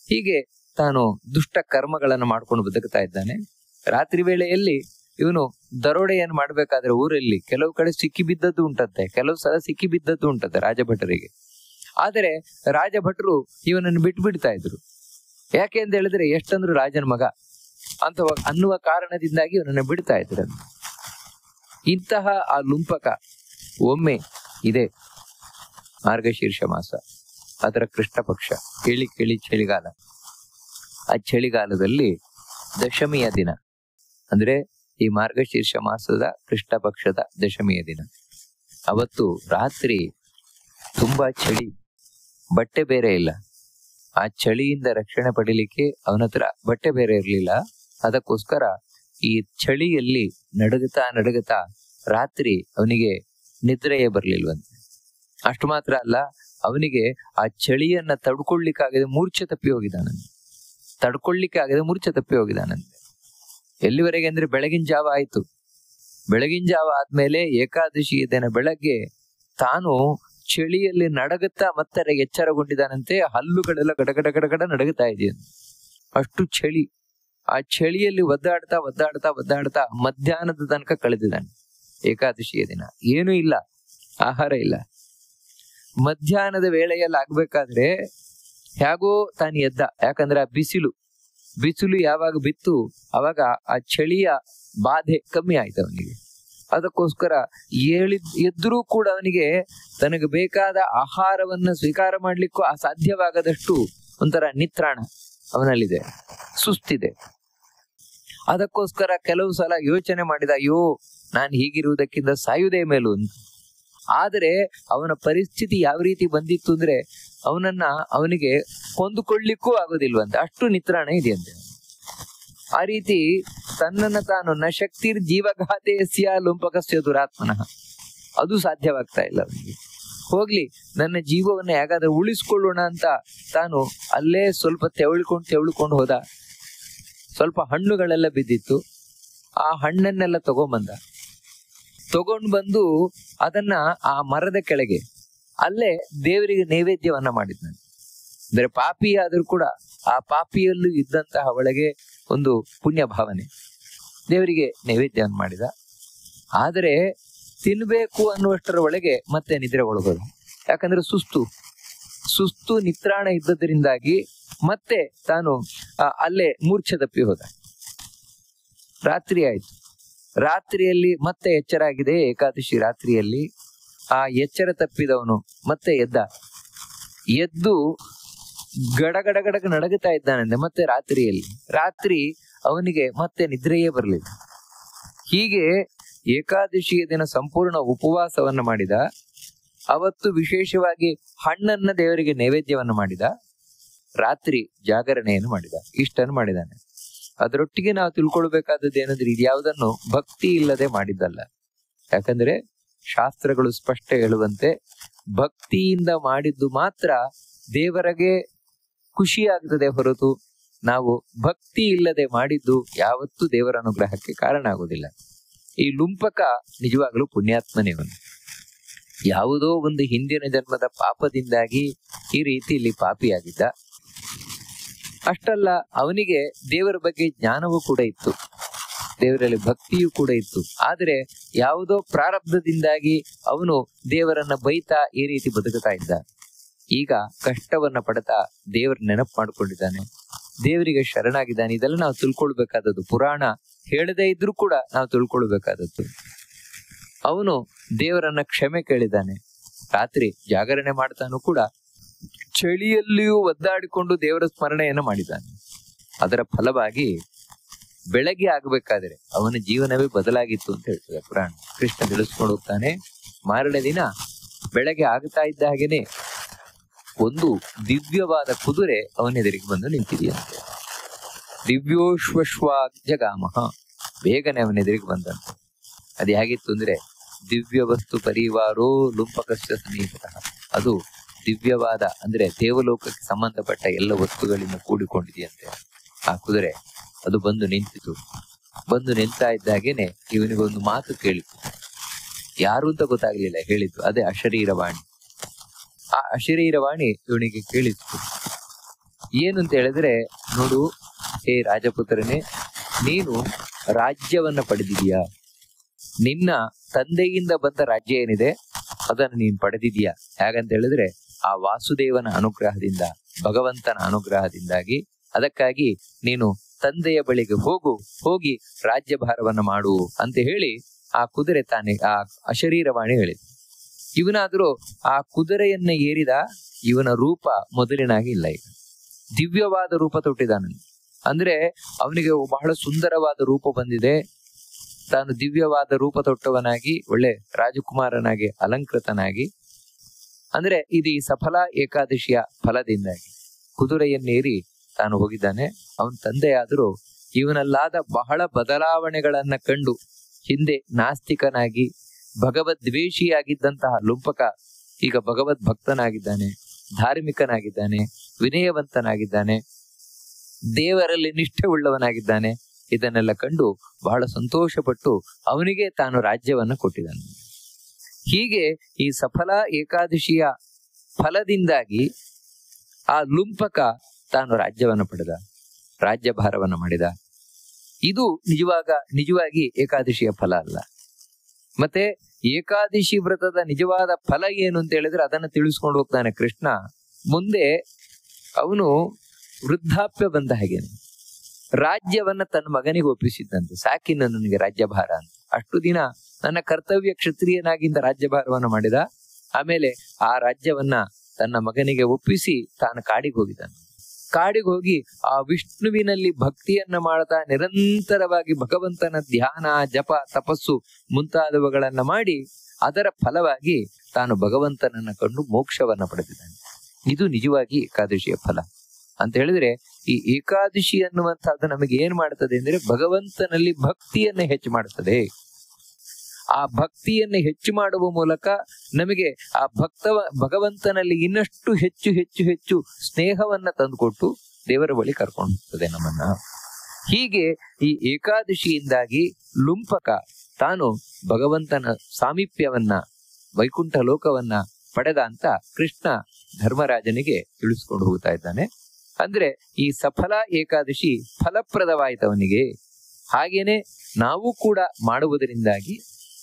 ಹೀಗೆ ತಾನು ದುಷ್ಟ ಕರ್ಮಗಳನ್ನು ಮಾಡ್ಕೊಂಡು ಬದುಕ್ತಾ ಇದ್ದಾನೆ. ರಾತ್ರಿ ವೇಳೆಯಲ್ಲಿ ಇವನು ದರೋಡೆಯನ್ನು ಮಾಡ್ಬೇಕಾದ್ರೆ ಊರಲ್ಲಿ ಕೆಲವು ಕಡೆ ಸಿಕ್ಕಿ ಬಿದ್ದದ್ದು ಉಂಟಂತೆ, ಕೆಲವು ಸಲ ಸಿಕ್ಕಿ ಬಿದ್ದದ್ದು ಉಂಟಂತೆ ರಾಜಭಟರಿಗೆ. ಆದರೆ ರಾಜಭಟರು ಇವನನ್ನು ಬಿಟ್ಬಿಡ್ತಾ ಇದ್ರು. ಯಾಕೆ ಅಂತ ಹೇಳಿದ್ರೆ ಎಷ್ಟಂದ್ರು ರಾಜನ ಮಗ ಅಂತ ಅನ್ನುವ ಕಾರಣದಿಂದಾಗಿ ಇವನನ್ನು ಬಿಡ್ತಾ ಇದ್ರು. ಇಂತಹ ಆ ಲುಂಪಕ ಒಮ್ಮೆ ಇದೆ ಮಾರ್ಗಶೀರ್ಷ ಮಾಸ, ಅದರ ಕೃಷ್ಣ ಪಕ್ಷ, ಕೇಳಿ ಚಳಿಗಾಲ. ಆ ಚಳಿಗಾಲದಲ್ಲಿ ದಶಮಿಯ ದಿನ, ಅಂದ್ರೆ ಈ ಮಾರ್ಗಶೀರ್ಷ ಮಾಸದ ಕೃಷ್ಣ ಪಕ್ಷದ ದಶಮಿಯ ದಿನ, ಅವತ್ತು ರಾತ್ರಿ ತುಂಬಾ ಚಳಿ, ಬಟ್ಟೆ ಬೇರೆ ಇಲ್ಲ. ಆ ಚಳಿಯಿಂದ ರಕ್ಷಣೆ ಪಡಿಲಿಕ್ಕೆ ಅವನ ಹತ್ರ ಬಟ್ಟೆ ಬೇರೆ ಇರ್ಲಿಲ್ಲ. ಅದಕ್ಕೋಸ್ಕರ ಈ ಚಳಿಯಲ್ಲಿ ನಡುಗುತ್ತಾ ರಾತ್ರಿ ಅವನಿಗೆ ನಿದ್ರೆಯೇ ಬರ್ಲಿಲ್ವಂತೆ. ಅಷ್ಟು ಮಾತ್ರ ಅಲ್ಲ, ಅವನಿಗೆ ಆ ಚಳಿಯನ್ನ ತಡ್ಕೊಳ್ಳಿಕ್ಕಾಗದೆ ಮೂರ್ಛೆ ತಪ್ಪಿ ಹೋಗಿದ್ದಾನಂತೆ. ಎಲ್ಲಿವರೆಗೆ ಅಂದ್ರೆ ಬೆಳಗಿನ ಜಾವ ಆಯ್ತು. ಬೆಳಗಿನ ಜಾವ ಆದ್ಮೇಲೆ ಏಕಾದಶಿ ದಿನ ಬೆಳಗ್ಗೆ ತಾನು ಚಳಿಯಲ್ಲಿ ನಡಗುತ್ತಾ ಮತ್ತೆ ಎಚ್ಚರಗೊಂಡಿದ್ದಾನಂತೆ. ಹಲ್ಲುಗಳೆಲ್ಲ ಗಡಗಡ ನಡಗುತ್ತಾ ಇದೆಯಂತೆ, ಅಷ್ಟು ಚಳಿ. ಆ ಚಳಿಯಲ್ಲಿ ಒದ್ದಾಡ್ತಾ ಮಧ್ಯಾಹ್ನದ ತನಕ ಕಳೆದಿದ್ದಾನೆ. ಏಕಾದಶಿಯ ದಿನ ಏನೂ ಇಲ್ಲ, ಆಹಾರ ಇಲ್ಲ. ಮಧ್ಯಾಹ್ನದ ವೇಳೆಯಲ್ಲಿ ಆಗ್ಬೇಕಾದ್ರೆ ಹೇಗೋ ತಾನು ಎದ್ದ. ಯಾಕಂದ್ರೆ ಆ ಬಿಸಿಲು ಯಾವಾಗ ಬಿತ್ತು ಅವಾಗ ಆ ಚಳಿಯ ಬಾಧೆ ಕಮ್ಮಿ ಆಯ್ತು ಅವನಿಗೆ. ಅದಕ್ಕೋಸ್ಕರ ಎದ್ರೂ ಕೂಡ ಅವನಿಗೆ ತನಗೆ ಬೇಕಾದ ಆಹಾರವನ್ನ ಸ್ವೀಕಾರ ಮಾಡ್ಲಿಕ್ಕೂ ಅಸಾಧ್ಯವಾಗದಷ್ಟು ಒಂಥರ ನಿತ್ರಾಣ ಅವನಲ್ಲಿದೆ, ಸುಸ್ತಿದೆ. ಅದಕ್ಕೋಸ್ಕರ ಕೆಲವು ಸಲ ಯೋಚನೆ ಮಾಡಿದ, ಅಯ್ಯೋ ನಾನು ಹೀಗಿರುವುದಕ್ಕಿಂತ ಸಾಯುವುದೇ ಮೇಲು ಅಂತ. ಆದರೆ ಅವನ ಪರಿಸ್ಥಿತಿ ಯಾವ ರೀತಿ ಬಂದಿತ್ತು ಅಂದ್ರೆ ಅವನಿಗೆ ಕೊಂದುಕೊಳ್ಳಿಕ್ಕೂ ಆಗೋದಿಲ್ವಂತೆ, ಅಷ್ಟು ನಿತ್ರಾಣ ಇದೆಯಂತೆ. ಆ ರೀತಿ ತನ್ನನ್ನು ತಾನು ನ ಶಕ್ತಿರ್ ಜೀವಘಾತೆಯಸ್ಯ ಲುಂಪಕಸ್ಯ ದುರಾತ್ಮನಃ, ಅದು ಸಾಧ್ಯವಾಗ್ತಾ ಇಲ್ಲ ಅವನಿಗೆ. ಹೋಗ್ಲಿ, ನನ್ನ ಜೀವವನ್ನು ಹೇಗಾದ್ರೂ ಉಳಿಸ್ಕೊಳ್ಳೋಣ ಅಂತ ತಾನು ಅಲ್ಲೇ ಸ್ವಲ್ಪ ತೆವಳ್ಕೊಂಡು ಹೋದ. ಸ್ವಲ್ಪ ಹಣ್ಣುಗಳೆಲ್ಲ ಬಿದ್ದಿತ್ತು, ಆ ಹಣ್ಣನ್ನೆಲ್ಲ ತಗೊಂಡು ಬಂದು ಅದನ್ನ ಆ ಮರದ ಕೆಳಗೆ ಅಲ್ಲೇ ದೇವರಿಗೆ ನೈವೇದ್ಯವನ್ನ ಮಾಡಿದ್ನಂತೆ. ಅಂದ್ರೆ ಪಾಪಿ ಆದ್ರೂ ಕೂಡ ಆ ಪಾಪಿಯಲ್ಲೂ ಇದ್ದಂತಹ ಒಳಗೆ ಒಂದು ಪುಣ್ಯ ಭಾವನೆ, ದೇವರಿಗೆ ನೈವೇದ್ಯವನ್ನು ಮಾಡಿದ. ಆದರೆ ತಿನ್ಬೇಕು ಅನ್ನುವಷ್ಟರ ಒಳಗೆ ಮತ್ತೆ ನಿದ್ರೆ ಒಳಗೋದು. ಯಾಕಂದ್ರೆ ಸುಸ್ತು ನಿತ್ರಾಣ ಇದ್ದದರಿಂದಾಗಿ ಮತ್ತೆ ತಾನು ಅಲ್ಲೇ ಮೂರ್ಛೆ ತಪ್ಪಿ ಹೋದ. ರಾತ್ರಿ ಆಯ್ತು. ರಾತ್ರಿಯಲ್ಲಿ ಮತ್ತೆ ಎಚ್ಚರ ಆಗಿದೆ. ಏಕಾದಶಿ ರಾತ್ರಿಯಲ್ಲಿ ಆ ಎಚ್ಚರ ತಪ್ಪಿದವನು ಮತ್ತೆ ಎದ್ದು ಗಡಗಡ ನಡಗುತ್ತಾ ಇದ್ದಾನಂತೆ. ಮತ್ತೆ ರಾತ್ರಿ ಅವನಿಗೆ ಮತ್ತೆ ನಿದ್ರೆಯೇ ಬರಲಿಲ್ಲ. ಹೀಗೆ ಏಕಾದಶಿಯ ದಿನ ಸಂಪೂರ್ಣ ಉಪವಾಸವನ್ನ ಮಾಡಿದ. ಅವತ್ತು ವಿಶೇಷವಾಗಿ ಹಣ್ಣನ್ನ ದೇವರಿಗೆ ನೈವೇದ್ಯವನ್ನ ಮಾಡಿದ. ರಾತ್ರಿ ಜಾಗರಣೆಯನ್ನು ಮಾಡಿದ. ಇಷ್ಟನ್ನು ಮಾಡಿದಾನೆ. ಅದರೊಟ್ಟಿಗೆ ನಾವು ತಿಳ್ಕೊಳ್ಬೇಕಾದದ್ದು ಏನಂದ್ರೆ, ಇದು ಯಾವುದನ್ನು ಭಕ್ತಿ ಇಲ್ಲದೆ ಮಾಡಿದ್ದಲ್ಲ. ಯಾಕಂದ್ರೆ ಶಾಸ್ತ್ರಗಳು ಸ್ಪಷ್ಟ ಹೇಳುವಂತೆ ಭಕ್ತಿಯಿಂದ ಮಾಡಿದ್ದು ಮಾತ್ರ ದೇವರಿಗೆ ಖುಷಿ ಆಗ್ತದೆ ಹೊರತು ನಾವು ಭಕ್ತಿ ಇಲ್ಲದೆ ಮಾಡಿದ್ದು ಯಾವತ್ತೂ ದೇವರ ಅನುಗ್ರಹಕ್ಕೆ ಕಾರಣ ಆಗುವುದಿಲ್ಲ. ಈ ಲುಂಪಕ ನಿಜವಾಗ್ಲೂ ಪುಣ್ಯಾತ್ಮನೇವನು. ಯಾವುದೋ ಒಂದು ಹಿಂದಿನ ಜನ್ಮದ ಪಾಪದಿಂದಾಗಿ ಈ ರೀತಿಯಲ್ಲಿ ಪಾಪಿಯಾಗಿದ್ದ. ಅಷ್ಟಲ್ಲ, ಅವನಿಗೆ ದೇವರ ಬಗ್ಗೆ ಜ್ಞಾನವೂ ಕೂಡ ಇತ್ತು, ದೇವರಲ್ಲಿ ಭಕ್ತಿಯೂ ಕೂಡ ಇತ್ತು. ಆದರೆ ಯಾವುದೋ ಪ್ರಾರಬ್ಧದಿಂದಾಗಿ ಅವನು ದೇವರನ್ನ ಬೈತಾ ಈ ರೀತಿ ಬದುಕುತ್ತಾ ಇದ್ದ. ಈಗ ಕಷ್ಟವನ್ನ ಪಡ್ತಾ ದೇವರ ನೆನಪು ಮಾಡ್ಕೊಂಡಿದ್ದಾನೆ, ದೇವರಿಗೆ ಶರಣಾಗಿದ್ದಾನೆ. ಇದೆಲ್ಲ ನಾವು ತಿಳ್ಕೊಳ್ಬೇಕಾದದ್ದು. ಪುರಾಣ ಹೇಳದೇ ಇದ್ರೂ ಕೂಡ ನಾವು ತಿಳ್ಕೊಳ್ಬೇಕಾದದ್ದು. ಅವನು ದೇವರನ್ನ ಕ್ಷಮೆ ಕೇಳಿದ್ದಾನೆ. ರಾತ್ರಿ ಜಾಗರಣೆ ಮಾಡ್ತಾನು ಕೂಡ ಚಳಿಯಲ್ಲಿಯೂ ಒದ್ದಾಡಿಕೊಂಡು ದೇವರ ಸ್ಮರಣೆಯನ್ನು ಮಾಡಿದ್ದಾನೆ. ಅದರ ಫಲವಾಗಿ ಬೆಳಗ್ಗೆ ಆಗಬೇಕಾದ್ರೆ ಅವನ ಜೀವನವೇ ಬದಲಾಗಿತ್ತು ಅಂತ ಹೇಳ್ತದೆ ಪುರಾಣ. ಕೃಷ್ಣ ತಿಳಿಸ್ಕೊಂಡು ಹೋಗ್ತಾನೆ. ಮಾರನೇ ದಿನ ಬೆಳಗ್ಗೆ ಆಗ್ತಾ ಇದ್ದ ಹಾಗೇನೆ ಒಂದು ದಿವ್ಯವಾದ ಕುದುರೆ ಅವನೆದುರಿಗೆ ಬಂದು ನಿಂತಿದೆಯಂತೆ. ದಿವ್ಯೋಶ್ವಶ್ವಾಜಗಾಮಃ, ಬೇಗನೆ ಅವನೆದುರಿಗೆ ಬಂದಂತೆ. ಅದು ಹೇಗಿತ್ತು ಅಂದ್ರೆ, ದಿವ್ಯ ವಸ್ತು ಪರಿವಾರೋ ಲುಂಪಕಸ್ಯ ಸಮೀಪತಃ. ಅದು ದಿವ್ಯವಾದ ಅಂದ್ರೆ ದೇವಲೋಕಕ್ಕೆ ಸಂಬಂಧಪಟ್ಟ ಎಲ್ಲ ವಸ್ತುಗಳಿಂದ ಕೂಡಿಕೊಂಡಿದೆಯಂತೆ ಆ ಕುದುರೆ. ಅದು ಬಂದು ನಿಂತಿತು. ಬಂದು ನಿಲ್ತಾ ಇದ್ದಾಗೇನೆ ಇವನಿಗೊಂದು ಮಾತು ಕೇಳಿತು. ಯಾರು ಅಂತ ಗೊತ್ತಾಗ್ಲಿಲ್ಲ ಹೇಳಿದ್ದು. ಅದೇ ಅಶರೀರವಾಣಿ. ಆ ಅಶರೀರವಾಣಿ ಇವನಿಗೆ ಕೇಳಿತ್ತು. ಏನು ಅಂತ ಹೇಳಿದ್ರೆ, ನೋಡು ಹೇ ರಾಜಪುತ್ರನೇ, ನೀನು ರಾಜ್ಯವನ್ನ ಪಡೆದಿದೀಯಾ. ನಿನ್ನ ತಂದೆಯಿಂದ ಬಂದ ರಾಜ್ಯ ಏನಿದೆ ಅದನ್ನು ನೀನು ಪಡೆದಿದೀಯಾ. ಹೇಗಂತ ಹೇಳಿದ್ರೆ, ಆ ವಾಸುದೇವನ ಅನುಗ್ರಹದಿಂದ, ಭಗವಂತನ ಅನುಗ್ರಹದಿಂದಾಗಿ. ಅದಕ್ಕಾಗಿ ನೀನು ತಂದೆಯ ಬಳಿಗೆ ಹೋಗಿ ರಾಜ್ಯಭಾರವನ್ನ ಮಾಡು ಅಂತ ಹೇಳಿ ಆ ಕುದುರೆ ತಾನೇ ಆ ಅಶರೀರವಾಣಿ ಹೇಳಿದ. ಇವನಾದ್ರೂ ಆ ಕುದುರೆಯನ್ನ ಏರಿದ. ಇವನ ರೂಪ ಮೊದಲಿನಾಗಿ ಇಲ್ಲ. ಈಗ ದಿವ್ಯವಾದ ರೂಪ ತೊಟ್ಟಿದ್ದಾನ. ಅಂದ್ರೆ ಅವನಿಗೆ ಬಹಳ ಸುಂದರವಾದ ರೂಪ ಬಂದಿದೆ. ತಾನು ದಿವ್ಯವಾದ ರೂಪ ತೊಟ್ಟವನಾಗಿ ಒಳ್ಳೆ ರಾಜಕುಮಾರನಾಗಿ ಅಲಂಕೃತನಾಗಿ, ಅಂದ್ರೆ ಇದು ಈ ಸಫಲ ಏಕಾದಶಿಯ ಫಲದಿಂದಾಗಿ ಕುದುರೆಯನ್ನೇರಿ ತಾನು ಹೋಗಿದ್ದಾನೆ. ಅವನ ತಂದೆಯಾದರೂ ಇವನಲ್ಲಾದ ಬಹಳ ಬದಲಾವಣೆಗಳನ್ನ ಕಂಡು, ಹಿಂದೆ ನಾಸ್ತಿಕನಾಗಿ ಭಗವದ್ವೇಷಿಯಾಗಿದ್ದಂತಹ ಲುಂಪಕ ಈಗ ಭಗವದ್ ಭಕ್ತನಾಗಿದ್ದಾನೆ, ಧಾರ್ಮಿಕನಾಗಿದ್ದಾನೆ, ವಿನಯವಂತನಾಗಿದ್ದಾನೆ, ದೇವರಲ್ಲಿ ನಿಷ್ಠೆ ಉಳ್ಳವನಾಗಿದ್ದಾನೆ. ಇದನ್ನೆಲ್ಲ ಕಂಡು ಬಹಳ ಸಂತೋಷಪಟ್ಟು ಅವನಿಗೆ ತಾನು ರಾಜ್ಯವನ್ನ ಕೊಟ್ಟಿದ್ದಾನೆ. ಹೀಗೆ ಈ ಸಫಲ ಏಕಾದಶಿಯ ಫಲದಿಂದಾಗಿ ಆ ಲುಂಪಕ ತಾನು ರಾಜ್ಯವನ್ನ ಪಡೆದ, ರಾಜ್ಯಭಾರವನ್ನ ಮಾಡಿದ. ಇದು ನಿಜವಾಗಿ ಏಕಾದಶಿಯ ಫಲ ಅಲ್ಲ. ಮತ್ತೆ ಏಕಾದಶಿ ವ್ರತದ ನಿಜವಾದ ಫಲ ಏನು ಅಂತ ಹೇಳಿದ್ರೆ ಅದನ್ನು ತಿಳಿಸ್ಕೊಂಡು ಹೋಗ್ತಾನೆ ಕೃಷ್ಣ. ಮುಂದೆ ಅವನು ವೃದ್ಧಾಪ್ಯ ಬಂದ ಹಾಗೇನೆ ರಾಜ್ಯವನ್ನ ತನ್ನ ಮಗನಿಗೆ ಒಪ್ಪಿಸಿದ್ದಂತೆ. ಸಾಕಿನ ನನಗೆ ರಾಜ್ಯಭಾರ ಅಂತ. ಅಷ್ಟು ದಿನ ನನ್ನ ಕರ್ತವ್ಯ ಕ್ಷತ್ರಿಯನಾಗಿಂದ ರಾಜ್ಯಭಾರವನ್ನ ಮಾಡಿದ. ಆಮೇಲೆ ಆ ರಾಜ್ಯವನ್ನ ತನ್ನ ಮಗನಿಗೆ ಒಪ್ಪಿಸಿ ತಾನು ಕಾಡಿಗೆ ಹೋಗಿದ್ದಾನೆ. ಕಾಡಿಗೆ ಹೋಗಿ ಆ ವಿಷ್ಣುವಿನಲ್ಲಿ ಭಕ್ತಿಯನ್ನ ಮಾಡ್ತಾ ನಿರಂತರವಾಗಿ ಭಗವಂತನ ಧ್ಯಾನ, ಜಪ, ತಪಸ್ಸು ಮುಂತಾದವುಗಳನ್ನ ಮಾಡಿ ಅದರ ಫಲವಾಗಿ ತಾನು ಭಗವಂತನನ್ನ ಕಂಡು ಮೋಕ್ಷವನ್ನ ಪಡೆದಿದ್ದಾನೆ. ಇದು ನಿಜವಾಗಿ ಏಕಾದಶಿಯ ಫಲ ಅಂತ ಹೇಳಿದ್ರೆ, ಈ ಏಕಾದಶಿ ಅನ್ನುವಂಥದ್ದು ನಮಗೆ ಏನ್ ಮಾಡ್ತದೆ ಅಂದ್ರೆ ಭಗವಂತನಲ್ಲಿ ಭಕ್ತಿಯನ್ನು ಹೆಚ್ಚು ಮಾಡ್ತದೆ. ಆ ಭಕ್ತಿಯನ್ನು ಹೆಚ್ಚು ಮಾಡುವ ಮೂಲಕ ನಮಗೆ ಆ ಭಗವಂತನಲ್ಲಿ ಇನ್ನಷ್ಟು ಹೆಚ್ಚು ಹೆಚ್ಚು ಹೆಚ್ಚು ಸ್ನೇಹವನ್ನ ತಂದುಕೊಟ್ಟು ದೇವರ ಬಳಿ ಕರ್ಕೊಂಡು ಹೋಗ್ತದೆ ನಮ್ಮನ್ನ. ಹೀಗೆ ಈ ಏಕಾದಶಿಯಿಂದಾಗಿ ಲುಂಪಕ ತಾನು ಭಗವಂತನ ಸಾಮೀಪ್ಯವನ್ನ, ವೈಕುಂಠ ಲೋಕವನ್ನ ಪಡೆದ ಅಂತ ಕೃಷ್ಣ ಧರ್ಮರಾಜನಿಗೆ ತಿಳಿಸ್ಕೊಂಡು ಹೋಗ್ತಾ ಇದ್ದಾನೆ. ಅಂದ್ರೆ ಈ ಸಫಲ ಏಕಾದಶಿ ಫಲಪ್ರದವಾಯಿತವನಿಗೆ. ಹಾಗೇನೆ ನಾವು ಕೂಡ ಮಾಡುವುದರಿಂದಾಗಿ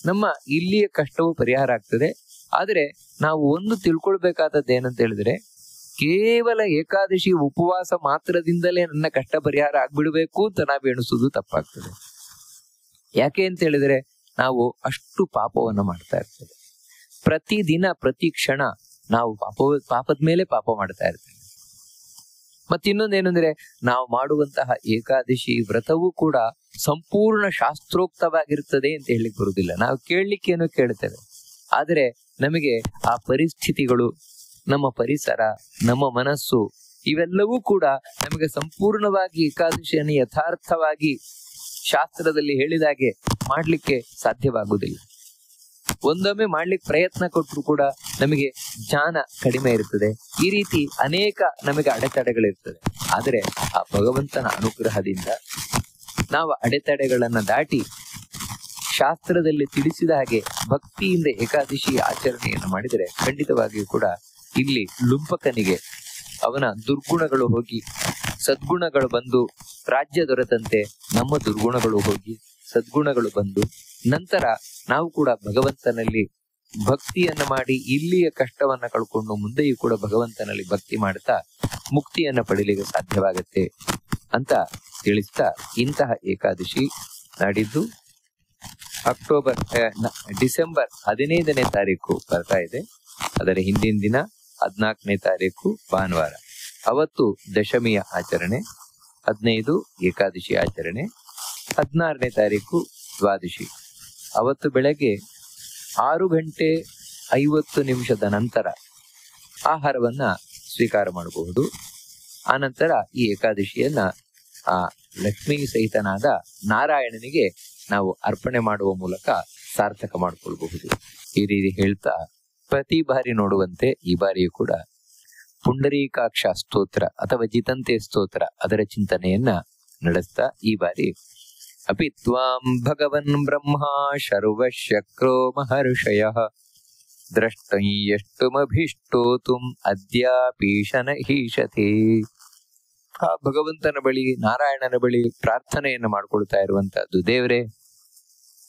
ನಮ್ಮ ಇಲ್ಲಿಯ ಕಷ್ಟವು ಪರಿಹಾರ ಆಗ್ತದೆ. ಆದರೆ ನಾವು ಒಂದು ತಿಳ್ಕೊಳ್ಬೇಕಾದದ್ದು ಏನಂತ ಹೇಳಿದ್ರೆ, ಕೇವಲ ಏಕಾದಶಿ ಉಪವಾಸ ಮಾತ್ರದಿಂದಲೇ ನನ್ನ ಕಷ್ಟ ಪರಿಹಾರ ಆಗ್ಬಿಡ್ಬೇಕು ಅಂತ ನಾವು ಎಣಿಸುವುದು ತಪ್ಪಾಗ್ತದೆ. ಯಾಕೆ ಅಂತ ಹೇಳಿದ್ರೆ ನಾವು ಅಷ್ಟು ಪಾಪವನ್ನು ಮಾಡ್ತಾ ಇರ್ತೇವೆ. ಪ್ರತಿದಿನ ಪ್ರತಿ ಕ್ಷಣ ನಾವು ಪಾಪದ ಮೇಲೆ ಪಾಪ ಮಾಡ್ತಾ ಇರ್ತೇವೆ. ಮತ್ತಿನ್ನೊಂದೇನೆಂದ್ರೆ, ನಾವು ಮಾಡುವಂತಹ ಏಕಾದಶಿ ವ್ರತವೂ ಕೂಡ ಸಂಪೂರ್ಣ ಶಾಸ್ತ್ರೋಕ್ತವಾಗಿರ್ತದೆ ಅಂತ ಹೇಳಿಕ್ ಬರುವುದಿಲ್ಲ. ನಾವು ಕೇಳಲಿಕ್ಕೇನೋ ಕೇಳ್ತೇವೆ, ಆದರೆ ನಮಗೆ ಆ ಪರಿಸ್ಥಿತಿಗಳು, ನಮ್ಮ ಪರಿಸರ, ನಮ್ಮ ಮನಸ್ಸು ಇವೆಲ್ಲವೂ ಕೂಡ ನಮಗೆ ಸಂಪೂರ್ಣವಾಗಿ ಏಕಾದಶಿಯನ್ನು ಯಥಾರ್ಥವಾಗಿ ಶಾಸ್ತ್ರದಲ್ಲಿ ಹೇಳಿದಾಗೆ ಮಾಡ್ಲಿಕ್ಕೆ ಸಾಧ್ಯವಾಗುವುದಿಲ್ಲ. ಒಂದೊಮ್ಮೆ ಮಾಡ್ಲಿಕ್ಕೆ ಪ್ರಯತ್ನ ಕೊಟ್ಟರು ಕೂಡ ನಮಗೆ ಜ್ಞಾನ ಕಡಿಮೆ ಇರ್ತದೆ. ಈ ರೀತಿ ಅನೇಕ ನಮಗೆ ಅಡೆತಡೆಗಳಿರ್ತದೆ. ಆದರೆ ಆ ಭಗವಂತನ ಅನುಗ್ರಹದಿಂದ ನಾವು ಅಡೆತಡೆಗಳನ್ನ ದಾಟಿ ಶಾಸ್ತ್ರದಲ್ಲಿ ತಿಳಿಸಿದ ಹಾಗೆ ಭಕ್ತಿಯಿಂದ ಏಕಾದಶಿ ಆಚರಣೆಯನ್ನು ಮಾಡಿದರೆ ಖಂಡಿತವಾಗಿಯೂ ಕೂಡ ಇಲ್ಲಿ ಲುಂಪಕನಿಗೆ ಅವನ ದುರ್ಗುಣಗಳು ಹೋಗಿ ಸದ್ಗುಣಗಳು ಬಂದು ರಾಜ್ಯ ದೊರೆತಂತೆ ನಮ್ಮ ದುರ್ಗುಣಗಳು ಹೋಗಿ ಸದ್ಗುಣಗಳು ಬಂದು ನಂತರ ನಾವು ಕೂಡ ಭಗವಂತನಲ್ಲಿ ಭಕ್ತಿಯನ್ನ ಮಾಡಿ ಇಲ್ಲಿಯ ಕಷ್ಟವನ್ನ ಕಳ್ಕೊಂಡು ಮುಂದೆಯೂ ಕೂಡ ಭಗವಂತನಲ್ಲಿ ಭಕ್ತಿ ಮಾಡ್ತಾ ಮುಕ್ತಿಯನ್ನ ಪಡೀಲಿಕ್ಕೆ ಸಾಧ್ಯವಾಗತ್ತೆ ಅಂತ ತಿಳಿಸ್ತಾ, ಇಂತಹ ಏಕಾದಶಿ ನಾಡಿದ್ದು ಡಿಸೆಂಬರ್ 15ನೇ ತಾರೀಕು ಬರ್ತಾ ಇದೆ. ಅದರ ಹಿಂದಿನ ದಿನ 14ನೇ ತಾರೀಕು ಭಾನುವಾರ, ಅವತ್ತು ದಶಮಿಯ ಆಚರಣೆ, 15 ಏಕಾದಶಿ ಆಚರಣೆ, 16ನೇ ತಾರೀಕು ದ್ವಾದಶಿ. ಅವತ್ತು ಬೆಳಗ್ಗೆ 6:50 ನಂತರ ಆಹಾರವನ್ನ ಸ್ವೀಕಾರ ಮಾಡಬಹುದು. ಆನಂತರ ಈ ಏಕಾದಶಿಯನ್ನ ಆ ಲಕ್ಷ್ಮೀ ಸಹಿತನಾದ ನಾರಾಯಣನಿಗೆ ನಾವು ಅರ್ಪಣೆ ಮಾಡುವ ಮೂಲಕ ಸಾರ್ಥಕ ಮಾಡಿಕೊಳ್ಬಹುದು. ಈ ರೀತಿ ಹೇಳ್ತಾ ಪ್ರತಿ ಬಾರಿ ನೋಡುವಂತೆ ಈ ಬಾರಿಯೂ ಕೂಡ ಪುಂಡರೀಕಾಕ್ಷ ಸ್ತೋತ್ರ ಅಥವಾ ಜಿತಂತೆ ಸ್ತೋತ್ರ ಅದರ ಚಿಂತನೆಯನ್ನ ನಡೆಸ್ತಾ ಈ ಬಾರಿ ಅಪಿ ತ್ವಾಂ ಭಗವನ್ ಬ್ರಹ್ಮ ಶರ್ವಶಕ್ರೋ ಮಹರ್ಷಯಃ ದ್ರಷ್ಟುಮಭೀಷ್ಟೋತುಂ ಅದ್ಯಾಪೀಶನ ಹೀಶತೆ. ಆ ಭಗವಂತನ ಬಳಿ, ನಾರಾಯಣನ ಬಳಿ ಪ್ರಾರ್ಥನೆಯನ್ನು ಮಾಡ್ಕೊಳ್ತಾ ಇರುವಂತಹದ್ದು, ದೇವರೇ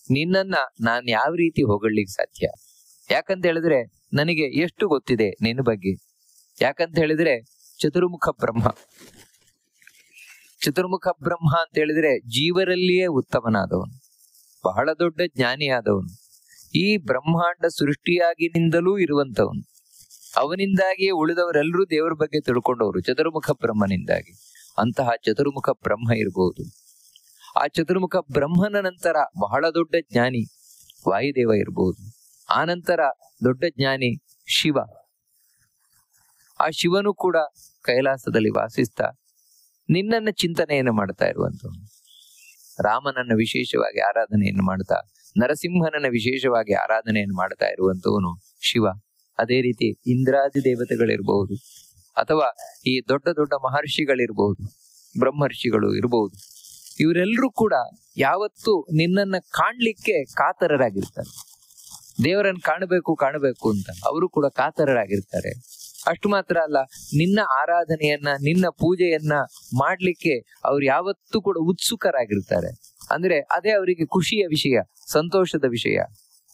ನಿನ್ನನ್ನ ನಾನು ಯಾವ ರೀತಿ ಹೊಗಳಲಿಕ್ಕೆ ಸಾಧ್ಯ? ಯಾಕಂತ ಹೇಳಿದ್ರೆ ನನಗೆ ಎಷ್ಟು ಗೊತ್ತಿದೆ ನಿನ್ನ ಬಗ್ಗೆ. ಯಾಕಂತ ಹೇಳಿದ್ರೆ ಚತುರ್ಮುಖ ಬ್ರಹ್ಮ ಅಂತ ಹೇಳಿದ್ರೆ ಜೀವರಲ್ಲಿಯೇ ಉತ್ತಮನಾದವನು, ಬಹಳ ದೊಡ್ಡ ಜ್ಞಾನಿಯಾದವನು, ಈ ಬ್ರಹ್ಮಾಂಡ ಸೃಷ್ಟಿಯಾಗಿನಿಂದಲೂ ಇರುವಂತವನು. ಅವನಿಂದಾಗಿಯೇ ಉಳಿದವರೆಲ್ಲರೂ ದೇವರ ಬಗ್ಗೆ ತಿಳ್ಕೊಂಡವರು, ಚತುರ್ಮುಖ ಬ್ರಹ್ಮನಿಂದಾಗಿ. ಅಂತಹ ಚತುರ್ಮುಖ ಬ್ರಹ್ಮ ಇರಬಹುದು. ಆ ಚತುರ್ಮುಖ ಬ್ರಹ್ಮನ ನಂತರ ಬಹಳ ದೊಡ್ಡ ಜ್ಞಾನಿ ವಾಯುದೇವ ಇರಬಹುದು. ಆ ನಂತರ ದೊಡ್ಡ ಜ್ಞಾನಿ ಶಿವ. ಆ ಶಿವನು ಕೂಡ ಕೈಲಾಸದಲ್ಲಿ ವಾಸಿಸ್ತಾ ನಿನ್ನನ್ನ ಚಿಂತನೆಯನ್ನು ಮಾಡ್ತಾ ಇರುವಂತವನು. ರಾಮನನ್ನ ವಿಶೇಷವಾಗಿ ಆರಾಧನೆಯನ್ನು ಮಾಡ್ತಾ, ನರಸಿಂಹನನ್ನ ವಿಶೇಷವಾಗಿ ಆರಾಧನೆಯನ್ನು ಮಾಡ್ತಾ ಇರುವಂತವನು ಶಿವ. ಅದೇ ರೀತಿ ಇಂದ್ರಾದಿ ದೇವತೆಗಳಿರ್ಬಹುದು, ಅಥವಾ ಈ ದೊಡ್ಡ ದೊಡ್ಡ ಮಹರ್ಷಿಗಳಿರ್ಬಹುದು, ಬ್ರಹ್ಮರ್ಷಿಗಳು ಇರಬಹುದು. ಇವರೆಲ್ಲರೂ ಕೂಡ ಯಾವತ್ತೂ ನಿನ್ನನ್ನ ಕಾಣ್ಲಿಕ್ಕೆ ಕಾತರರಾಗಿರ್ತಾರೆ. ದೇವರನ್ನು ಕಾಣಬೇಕು ಅಂತ ಅವರು ಕೂಡ ಕಾತರರಾಗಿರ್ತಾರೆ. ಅಷ್ಟು ಮಾತ್ರ ಅಲ್ಲ, ನಿನ್ನ ಆರಾಧನೆಯನ್ನ, ನಿನ್ನ ಪೂಜೆಯನ್ನ ಮಾಡ್ಲಿಕ್ಕೆ ಅವ್ರು ಯಾವತ್ತೂ ಕೂಡ ಉತ್ಸುಕರಾಗಿರ್ತಾರೆ. ಅಂದ್ರೆ ಅದೇ ಅವರಿಗೆ ಖುಷಿಯ ವಿಷಯ, ಸಂತೋಷದ ವಿಷಯ.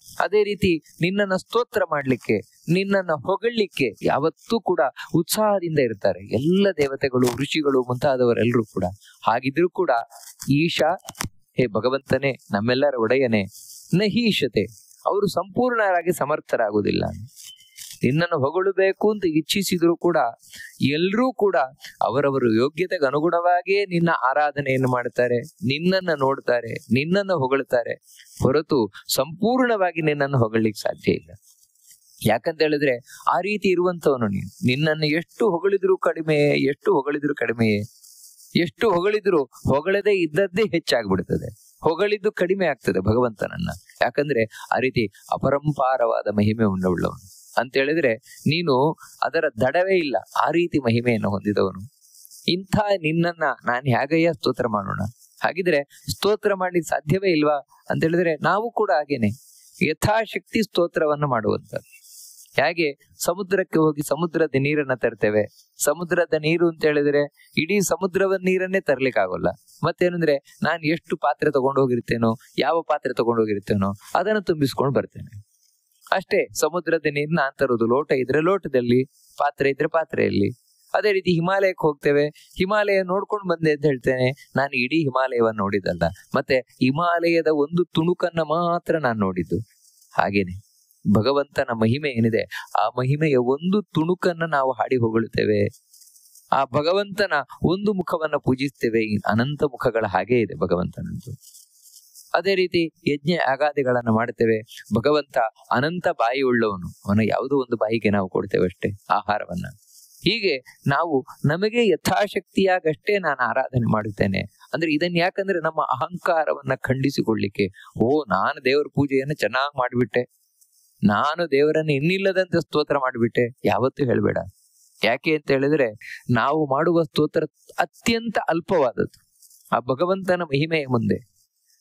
ಅದೇ ರೀತಿ ನಿನ್ನನ್ನ ಸ್ತೋತ್ರ ಮಾಡ್ಲಿಕ್ಕೆ, ನಿನ್ನನ್ನ ಹೊಗಳಲಿಕ್ಕೆ ಯಾವತ್ತೂ ಕೂಡ ಉತ್ಸಾಹದಿಂದ ಇರ್ತಾರೆ ಎಲ್ಲ ದೇವತೆಗಳು, ಋಷಿಗಳು ಮುಂತಾದವರೆಲ್ಲರೂ ಕೂಡ. ಹಾಗಿದ್ರೂ ಕೂಡ ಈಶಾ, ಹೇ ಭಗವಂತನೇ, ನಮ್ಮೆಲ್ಲರ ಒಡೆಯನೇ, ನಹೀಶತೆ, ಅವರು ಸಂಪೂರ್ಣರಾಗಿ ಸಮರ್ಥರಾಗುವುದಿಲ್ಲ. ನಿನ್ನನ್ನು ಹೊಗಳಬೇಕು ಅಂತ ಇಚ್ಛಿಸಿದ್ರು ಕೂಡ ಎಲ್ಲರೂ ಕೂಡ ಅವರವರು ಯೋಗ್ಯತೆಗೆ ಅನುಗುಣವಾಗಿಯೇ ನಿನ್ನ ಆರಾಧನೆಯನ್ನು ಮಾಡ್ತಾರೆ, ನಿನ್ನನ್ನು ನೋಡ್ತಾರೆ, ನಿನ್ನನ್ನು ಹೊಗಳ್ತಾರೆ, ಹೊರತು ಸಂಪೂರ್ಣವಾಗಿ ನಿನ್ನನ್ನು ಹೊಗಳಲಿಕ್ಕೆ ಸಾಧ್ಯ ಇಲ್ಲ. ಯಾಕಂತ ಹೇಳಿದ್ರೆ ಆ ರೀತಿ ಇರುವಂತವನು ನೀನು. ನಿನ್ನನ್ನು ಎಷ್ಟು ಹೊಗಳಿದ್ರು ಕಡಿಮೆಯೇ. ಎಷ್ಟು ಹೊಗಳಿದ್ರು ಹೊಗಳದೇ ಇದ್ದದ್ದೇ ಹೆಚ್ಚಾಗ್ಬಿಡ್ತದೆ, ಹೊಗಳಿದ್ದು ಕಡಿಮೆ ಆಗ್ತದೆ ಭಗವಂತನನ್ನ. ಯಾಕಂದ್ರೆ ಆ ರೀತಿ ಅಪರಂಪಾರವಾದ ಮಹಿಮೆ ಉಳ್ಳವನು ಅಂತ ಹೇಳಿದ್ರೆ ನೀನು ಅದರ ದಡವೇ ಇಲ್ಲ, ಆ ರೀತಿ ಮಹಿಮೆಯನ್ನು ಹೊಂದಿದವನು. ಇಂಥ ನಿನ್ನನ್ನ ನಾನು ಹೇಗಯ್ಯ ಸ್ತೋತ್ರ ಮಾಡೋಣ? ಹಾಗಿದ್ರೆ ಸ್ತೋತ್ರ ಮಾಡ್ಲಿಕ್ಕೆ ಸಾಧ್ಯವೇ ಇಲ್ವಾ ಅಂತ ಹೇಳಿದ್ರೆ ನಾವು ಕೂಡ ಹಾಗೇನೆ ಯಥಾಶಕ್ತಿ ಸ್ತೋತ್ರವನ್ನು ಮಾಡುವಂತ. ಹೇಗೆ ಸಮುದ್ರಕ್ಕೆ ಹೋಗಿ ಸಮುದ್ರದ ನೀರನ್ನ ತರ್ತೇವೆ, ಸಮುದ್ರದ ನೀರು ಅಂತ ಹೇಳಿದ್ರೆ ಇಡೀ ಸಮುದ್ರದ ನೀರನ್ನೇ ತರ್ಲಿಕ್ಕೆ ಆಗೋಲ್ಲ. ಮತ್ತೇನಂದ್ರೆ ನಾನು ಎಷ್ಟು ಪಾತ್ರೆ ತಗೊಂಡು ಹೋಗಿರ್ತೇನೋ, ಯಾವ ಪಾತ್ರೆ ತಗೊಂಡು ಹೋಗಿರ್ತೇನೋ ಅದನ್ನು ತುಂಬಿಸ್ಕೊಂಡು ಬರ್ತೇನೆ ಅಷ್ಟೇ. ಸಮುದ್ರದ ನೀರನ್ನ ನಾನ್ ತರೋದು, ಲೋಟ ಇದ್ರೆ ಲೋಟದಲ್ಲಿ, ಪಾತ್ರೆ ಇದ್ರೆ ಪಾತ್ರೆಯಲ್ಲಿ. ಅದೇ ರೀತಿ ಹಿಮಾಲಯಕ್ಕೆ ಹೋಗ್ತೇವೆ, ಹಿಮಾಲಯ ನೋಡ್ಕೊಂಡು ಬಂದೆ ಅಂತ ಹೇಳ್ತೇನೆ, ನಾನು ಇಡೀ ಹಿಮಾಲಯವನ್ನು ನೋಡಿದ್ದಲ್ಲ, ಮತ್ತೆ ಹಿಮಾಲಯದ ಒಂದು ತುಣುಕನ್ನ ಮಾತ್ರ ನಾನು ನೋಡಿದ್ದು. ಹಾಗೇನೆ ಭಗವಂತನ ಮಹಿಮೆ ಏನಿದೆ ಆ ಮಹಿಮೆಯ ಒಂದು ತುಣುಕನ್ನ ನಾವು ಹಾಡಿ ಹೊಗಳುತ್ತೇವೆ. ಆ ಭಗವಂತನ ಒಂದು ಮುಖವನ್ನ ಪೂಜಿಸ್ತೇವೆ. ಅನಂತ ಮುಖಗಳ ಹಾಗೆ ಇದೆ ಭಗವಂತನಂತೂ. ಅದೇ ರೀತಿ ಯಜ್ಞ ಯಾಗಾದಿಗಳನ್ನ ಮಾಡ್ತೇವೆ. ಭಗವಂತ ಅನಂತ ಬಾಯಿ ಉಳ್ಳವನು, ಅವನ ಯಾವುದೋ ಒಂದು ಬಾಯಿಗೆ ನಾವು ಕೊಡ್ತೇವೆ ಅಷ್ಟೇ ಆಹಾರವನ್ನ. ಹೀಗೆ ನಾವು ನಮಗೆ ಯಥಾಶಕ್ತಿಯಾಗಷ್ಟೇ ನಾನು ಆರಾಧನೆ ಮಾಡುತ್ತೇನೆ. ಅಂದ್ರೆ ಇದನ್ನ ಯಾಕಂದ್ರೆ ನಮ್ಮ ಅಹಂಕಾರವನ್ನ ಖಂಡಿಸಿಕೊಳ್ಳಿಕ್ಕೆ. ನಾನು ದೇವರ ಪೂಜೆಯನ್ನು ಚೆನ್ನಾಗಿ ಮಾಡಿಬಿಟ್ಟೆ, ನಾನು ದೇವರನ್ನು ಇನ್ನಿಲ್ಲದಂತೆ ಸ್ತೋತ್ರ ಮಾಡಿಬಿಟ್ಟೆ, ಯಾವತ್ತೂ ಹೇಳ್ಬೇಡ. ಯಾಕೆ ಅಂತ ಹೇಳಿದ್ರೆ ನಾವು ಮಾಡುವ ಸ್ತೋತ್ರ ಅತ್ಯಂತ ಅಲ್ಪವಾದದ್ದು ಆ ಭಗವಂತನ ಮಹಿಮೆಯ ಮುಂದೆ.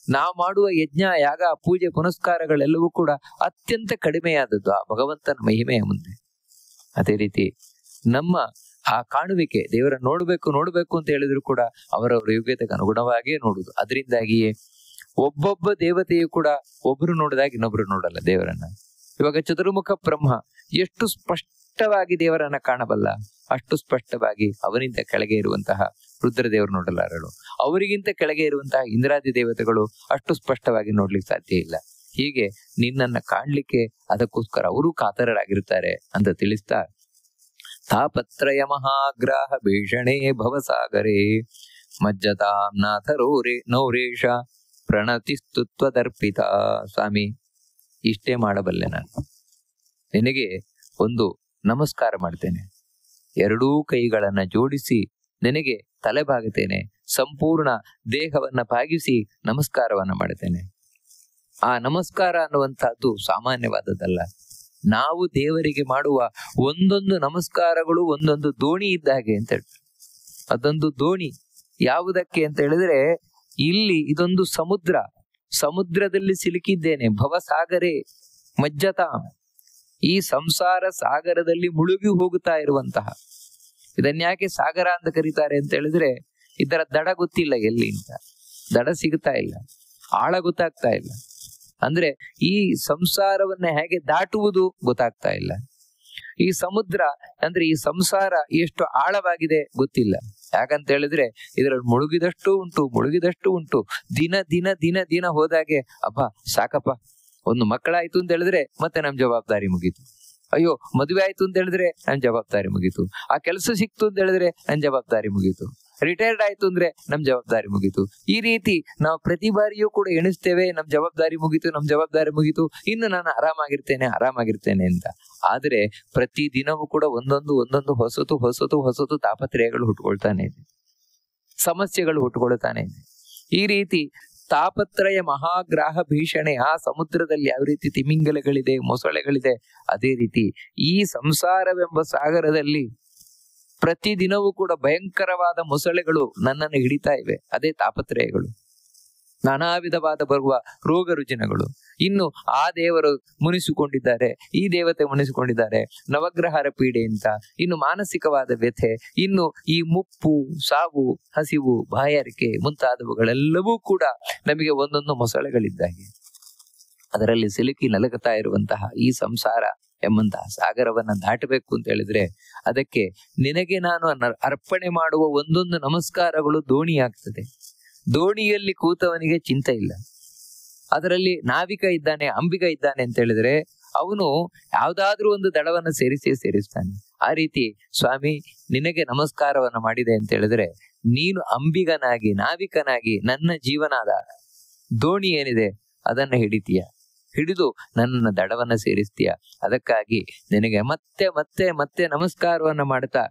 ನಾವು ಮಾಡುವ ಯಜ್ಞ ಯಾಗ ಪೂಜೆ ಪುನಸ್ಕಾರಗಳೆಲ್ಲವೂ ಕೂಡ ಅತ್ಯಂತ ಕಡಿಮೆಯಾದದ್ದು ಆ ಭಗವಂತನ ಮಹಿಮೆಯ ಮುಂದೆ. ಅದೇ ರೀತಿ ನಮ್ಮ ಆ ಕಾಣುವಿಕೆ, ದೇವರ ನೋಡ್ಬೇಕು ಅಂತ ಹೇಳಿದ್ರು ಕೂಡ ಅವರವರ ಯೋಗ್ಯತೆಗೆ ಅನುಗುಣವಾಗಿಯೇ ನೋಡುದು. ಅದರಿಂದಾಗಿಯೇ ಒಬ್ಬೊಬ್ಬ ದೇವತೆಯು ಕೂಡ ಒಬ್ರು ನೋಡಿದಾಗ ಇನ್ನೊಬ್ರು ನೋಡಲ್ಲ ದೇವರನ್ನ. ಇವಾಗ ಚತುರ್ಮುಖ ಬ್ರಹ್ಮ ಎಷ್ಟು ಸ್ಪಷ್ಟವಾಗಿ ದೇವರನ್ನ ಕಾಣಬಲ್ಲ, ಅಷ್ಟು ಸ್ಪಷ್ಟವಾಗಿ ಅವನಿಂದ ಕೆಳಗೆ ಇರುವಂತಹ ರುದ್ರದೇವರು ನೋಡಲಾರಳು. ಅವರಿಗಿಂತ ಕೆಳಗೆ ಇರುವಂತಹ ಇಂದ್ರಾದಿ ದೇವತೆಗಳು ಅಷ್ಟು ಸ್ಪಷ್ಟವಾಗಿ ನೋಡ್ಲಿಕ್ಕೆ ಸಾಧ್ಯ ಇಲ್ಲ. ಹೀಗೆ ನಿನ್ನನ್ನ ಕಾಣ್ಲಿಕ್ಕೆ ಅದಕ್ಕೋಸ್ಕರ ಅವರು ಕಾತರರಾಗಿರ್ತಾರೆ ಅಂತ ತಿಳಿಸ್ತಾ, ತಾಪತ್ರಯ ಮಹಾಗ್ರಾಹ ಭೀಷಣೇ ಭವಸಾಗರೇ ಮಜ್ಜತಾಂ ನಾಥರೋರೇ ನೌರೇಶ ಪ್ರಣತಿಸ್ತುತ್ವದರ್ಪಿತ. ಸ್ವಾಮಿ, ಇಷ್ಟೇ ಮಾಡಬಲ್ಲೆ ನಾನು. ನಿನಗೆ ಒಂದು ನಮಸ್ಕಾರ ಮಾಡ್ತೇನೆ, ಎರಡೂ ಕೈಗಳನ್ನ ಜೋಡಿಸಿ ನಿನಗೆ ತಲೆ ಬಾಗುತ್ತೇನೆ, ಸಂಪೂರ್ಣ ದೇಹವನ್ನ ಬಾಗಿಸಿ ನಮಸ್ಕಾರವನ್ನ ಮಾಡ್ತೇನೆ. ಆ ನಮಸ್ಕಾರ ಅನ್ನುವಂಥದ್ದು ಸಾಮಾನ್ಯವಾದದ್ದಲ್ಲ. ನಾವು ದೇವರಿಗೆ ಮಾಡುವ ಒಂದೊಂದು ನಮಸ್ಕಾರಗಳು ಒಂದೊಂದು ದೋಣಿ ಇದ್ದ ಹಾಗೆ ಅಂತ ಹೇಳಿ. ಅದೊಂದು ದೋಣಿ ಯಾವುದಕ್ಕೆ ಅಂತ ಹೇಳಿದ್ರೆ, ಇಲ್ಲಿ ಇದೊಂದು ಸಮುದ್ರ, ಸಮುದ್ರದಲ್ಲಿ ಸಿಲುಕಿದ್ದೇನೆ, ಭವಸಾಗರೇ ಮಜ್ಜತ, ಈ ಸಂಸಾರ ಸಾಗರದಲ್ಲಿ ಮುಳುಗಿ ಹೋಗುತ್ತಾ ಇರುವಂತಹ. ಇದನ್ಯಾಕೆ ಸಾಗರ ಅಂತ ಕರೀತಾರೆ ಅಂತ ಹೇಳಿದ್ರೆ, ಇದರ ದಡ ಗೊತ್ತಿಲ್ಲ ಎಲ್ಲಿ ಅಂತ, ದಡ ಸಿಗುತ್ತಾ ಇಲ್ಲ, ಆಳ ಗೊತ್ತಾಗ್ತಾ ಇಲ್ಲ. ಅಂದ್ರೆ ಈ ಸಂಸಾರವನ್ನ ಹೇಗೆ ದಾಟುವುದು ಗೊತ್ತಾಗ್ತಾ ಇಲ್ಲ. ಈ ಸಮುದ್ರ ಅಂದ್ರೆ ಈ ಸಂಸಾರ ಎಷ್ಟು ಆಳವಾಗಿದೆ ಗೊತ್ತಿಲ್ಲ. ಯಾಕಂತ ಹೇಳಿದ್ರೆ ಇದರಲ್ಲಿ ಮುಳುಗಿದಷ್ಟು ಉಂಟು. ದಿನ ದಿನ ದಿನ ದಿನ ಹೋದಾಗೆ ಅಬ್ಬಾ ಸಾಕಪ್ಪ, ಒಂದು ಮಕ್ಕಳಾಯ್ತು ಅಂತ ಹೇಳಿದ್ರೆ ಮತ್ತೆ ನಮ್ ಜವಾಬ್ದಾರಿ ಮುಗೀತು. ಅಯ್ಯೋ ಮದುವೆ ಆಯ್ತು ಅಂತ ಹೇಳಿದ್ರೆ ನನ್ ಜವಾಬ್ದಾರಿ ಮುಗೀತು. ಆ ಕೆಲಸ ಸಿಕ್ತು ಅಂತ ಹೇಳಿದ್ರೆ ನನ್ ಜವಾಬ್ದಾರಿ ಮುಗೀತು. ರಿಟೈರ್ಡ್ ಆಯ್ತು ಅಂದ್ರೆ ನಮ್ ಜವಾಬ್ದಾರಿ ಮುಗೀತು. ಈ ರೀತಿ ನಾವು ಪ್ರತಿ ಬಾರಿಯೂ ಕೂಡ ಎಣಿಸ್ತೇವೆ, ನಮ್ ಜವಾಬ್ದಾರಿ ಮುಗೀತು, ಇನ್ನು ನಾನು ಆರಾಮಾಗಿರ್ತೇನೆ ಅಂತ. ಆದ್ರೆ ಪ್ರತಿ ದಿನವೂ ಕೂಡ ಒಂದೊಂದು ಹೊಸತು ತಾಪತ್ರಯಗಳು ಹುಟ್ಟುಕೊಳ್ತಾನೆ ಇದೆ, ಸಮಸ್ಯೆಗಳು ಹುಟ್ಟುಕೊಳ್ತಾನೆ ಇದೆ. ಈ ರೀತಿ ತಾಪತ್ರಯ ಮಹಾಗ್ರಾಹ ಭೀಷಣೆ, ಆ ಸಮುದ್ರದಲ್ಲಿ ಯಾವ ರೀತಿ ತಿಮಿಂಗಲಗಳಿದೆ, ಮೊಸಳೆಗಳಿದೆ, ಅದೇ ರೀತಿ ಈ ಸಂಸಾರವೆಂಬ ಸಾಗರದಲ್ಲಿ ಪ್ರತಿದಿನವೂ ಕೂಡ ಭಯಂಕರವಾದ ಮೊಸಳೆಗಳು ನನ್ನನ್ನು ಹಿಡಿತಾ ಇವೆ. ಅದೇ ತಾಪತ್ರಯಗಳು, ನಾನಾ ವಿಧವಾದ ಬರುವ ರೋಗ ರುಜಿನಗಳು. ಇನ್ನು ಆ ದೇವರು ಮುನಿಸಿಕೊಂಡಿದ್ದಾರೆ, ಈ ದೇವತೆ ಮುನಿಸಿಕೊಂಡಿದ್ದಾರೆ, ನವಗ್ರಹರ ಪೀಡೆ ಅಂತ, ಇನ್ನು ಮಾನಸಿಕವಾದ ವ್ಯಥೆ, ಇನ್ನು ಈ ಮುಪ್ಪು, ಸಾವು, ಹಸಿವು, ಬಾಯಾರಿಕೆ ಮುಂತಾದವುಗಳೆಲ್ಲವೂ ಕೂಡ ನಮಗೆ ಒಂದೊಂದು ಮೊಸಳೆಗಳಿದ್ದಾಗೆ. ಅದರಲ್ಲಿ ಸಿಲುಕಿ ನಲಗುತ್ತಾ ಇರುವಂತಹ ಈ ಸಂಸಾರ ಎಂಬಂತಹ ಸಾಗರವನ್ನ ದಾಟಬೇಕು ಅಂತ ಹೇಳಿದ್ರೆ ಅದಕ್ಕೆ ನಿನಗೆ ನಾನು ಅರ್ಪಣೆ ಮಾಡುವ ಒಂದೊಂದು ನಮಸ್ಕಾರಗಳು ದೋಣಿ ಆಗ್ತದೆ. ದೋಣಿಯಲ್ಲಿ ಕೂತವನಿಗೆ ಚಿಂತೆ ಇಲ್ಲ. ಅದರಲ್ಲಿ ನಾವಿಕ ಇದ್ದಾನೆ, ಅಂಬಿಗ ಇದ್ದಾನೆ ಅಂತ ಹೇಳಿದ್ರೆ ಅವನು ಯಾವ್ದಾದ್ರೂ ಒಂದು ದಡವನ್ನು ಸೇರಿಸ್ತಾನೆ. ಆ ರೀತಿ ಸ್ವಾಮಿ ನಿನಗೆ ನಮಸ್ಕಾರವನ್ನ ಮಾಡಿದೆ ಅಂತ ಹೇಳಿದ್ರೆ ನೀನು ಅಂಬಿಗನಾಗಿ, ನಾವಿಕನಾಗಿ ನನ್ನ ಜೀವನಾಧಾರ ದೋಣಿ ಏನಿದೆ ಅದನ್ನ ಹಿಡಿದು ನನ್ನ ದಡವನ್ನ ಸೇರಿಸ್ತೀಯ. ಅದಕ್ಕಾಗಿ ನಿನಗೆ ಮತ್ತೆ ಮತ್ತೆ ಮತ್ತೆ ನಮಸ್ಕಾರವನ್ನ ಮಾಡ್ತಾ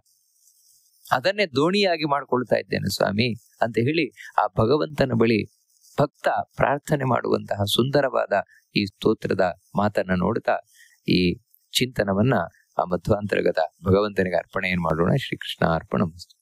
ಅದನ್ನೇ ದೋಣಿಯಾಗಿ ಮಾಡ್ಕೊಳ್ತಾ ಇದ್ದೇನೆ ಸ್ವಾಮಿ ಅಂತ ಹೇಳಿ ಆ ಭಗವಂತನ ಬಳಿ ಭಕ್ತ ಪ್ರಾರ್ಥನೆ ಮಾಡುವಂತಹ ಸುಂದರವಾದ ಈ ಸ್ತೋತ್ರದ ಮಾತನ್ನ ನೋಡ್ತಾ ಈ ಚಿಂತನವನ್ನ ಆ ಮಧ್ವಾಂತರ್ಗತ ಭಗವಂತನಿಗೆ ಅರ್ಪಣೆಯನ್ನು ಮಾಡೋಣ. ಶ್ರೀಕೃಷ್ಣ ಅರ್ಪಣಮಸ್ತು.